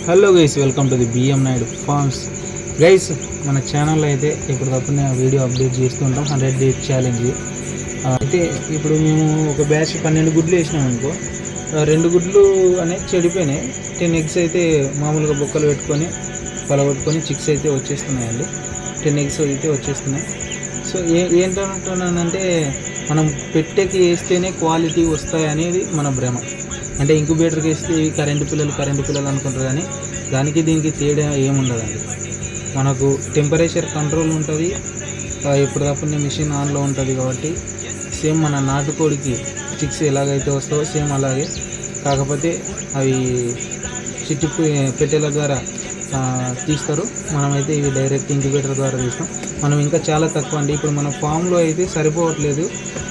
Hello guys, welcome to the BM Naidu farms. Guys, మన ఛానల్లో అయితే ఇప్పటికప్పుడు వీడియో అప్డేట్ చేస్తుంటాం. 100 days ఛాలెంజ్ అయితే ఇప్పుడు మేము ఒక బ్యాచ్ 12 గుడ్లు వేసినాం అనుకో. 2 గుడ్లు అనేది చెడిపోయినాయి. 10 eggs అయితే మామూలుగా బొక్కలు పెట్టుకొని పలగొట్టుకొని చిక్స్ అయితే వచ్చేస్తున్నాయండి. 10 eggs అయితే వచ్చేస్తున్నాయి. సో ఏంటంటున్నానంటే, మనం పెట్టేకి వేస్తేనే క్వాలిటీ వస్తాయి అనేది మన భ్రమ. అంటే ఇంక్యుబేటర్కి వేస్తే కరెంటు పిల్లలు అనుకుంటారు, కానీ దానికి దీనికి తేడా ఏముండదండి. మనకు టెంపరేచర్ కంట్రోల్ ఉంటుంది, ఎప్పటికప్పుడు మిషన్ ఆన్లో ఉంటుంది. కాబట్టి సేమ్ మన నాటుకోడికి చిక్స్ ఎలాగైతే వస్తావో సేమ్ అలాగే, కాకపోతే అవి చిట్టు పెట్టెల ద్వారా తీస్తారు. మనమైతే ఇవి డైరెక్ట్ ఇంక్యుబేటర్ ద్వారా తీస్తాం. మనం ఇంకా చాలా తక్కువ అండి. ఇప్పుడు మన ఫామ్లో అయితే సరిపోవట్లేదు.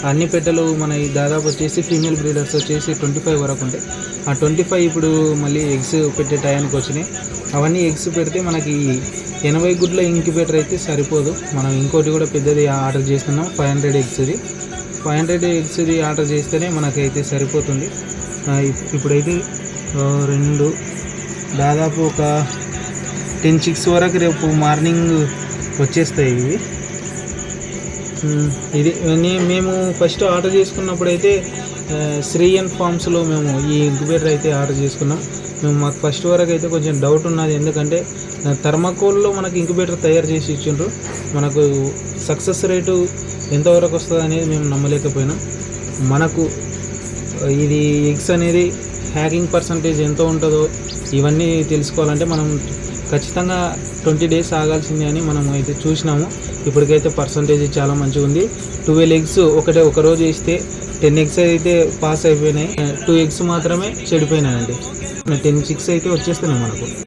అన్ని పెట్టెలు మన దాదాపు వచ్చేసి ఫీమేల్ బ్రీడర్స్ వచ్చేసి 25 వరకు ఉంటాయి. ఆ 25 ఇప్పుడు మళ్ళీ ఎగ్స్ పెట్టే టయానికి వచ్చినాయి. అవన్నీ ఎగ్స్ పెడితే మనకి 80 గుడ్ల ఇంక్యుబేటర్ అయితే సరిపోదు. మనం ఇంకోటి కూడా పెద్దది ఆర్డర్ చేస్తున్నాం, 500 ఎగ్స్ది. 500 ఎగ్స్ది ఆర్డర్ చేస్తేనే మనకైతే సరిపోతుంది. ఇప్పుడైతే దాదాపు ఒక 10 chicks వరకు రేపు మార్నింగ్ వచ్చేస్తాయి ఇవి. ఇది మేము ఫస్ట్ ఆర్డర్ చేసుకున్నప్పుడైతే శ్రీయన్ ఫార్మ్స్లో మేము ఈ ఇంక్యుబేటర్ అయితే ఆర్డర్ చేసుకున్నాం. మాకు ఫస్ట్ వరకు అయితే కొంచెం డౌట్ ఉన్నది, ఎందుకంటే థర్మాకోల్లో మనకు ఇంక్యుబేటర్ తయారు చేసి ఇచ్చిండ్రు. మనకు సక్సెస్ రేటు ఎంతవరకు వస్తుంది అనేది మేము నమ్మలేకపోయినాం. మనకు ఇది ఎగ్స్ అనేది హ్యాకింగ్ పర్సంటేజ్ ఎంత ఉంటుందో ఇవన్నీ తెలుసుకోవాలంటే మనం ఖచ్చితంగా 20 days ఆగాల్సిందే అని మనం అయితే చూసినాము. ఇప్పటికైతే పర్సంటేజ్ చాలా మంచిగా ఉంది. 12 eggs ఒక రోజు ఇస్తే 10 eggs అయితే పాస్ అయిపోయినాయి. 2 eggs మాత్రమే చెడిపోయినాయండి. 10 chicks అయితే వచ్చేస్తున్నాయి మనకు.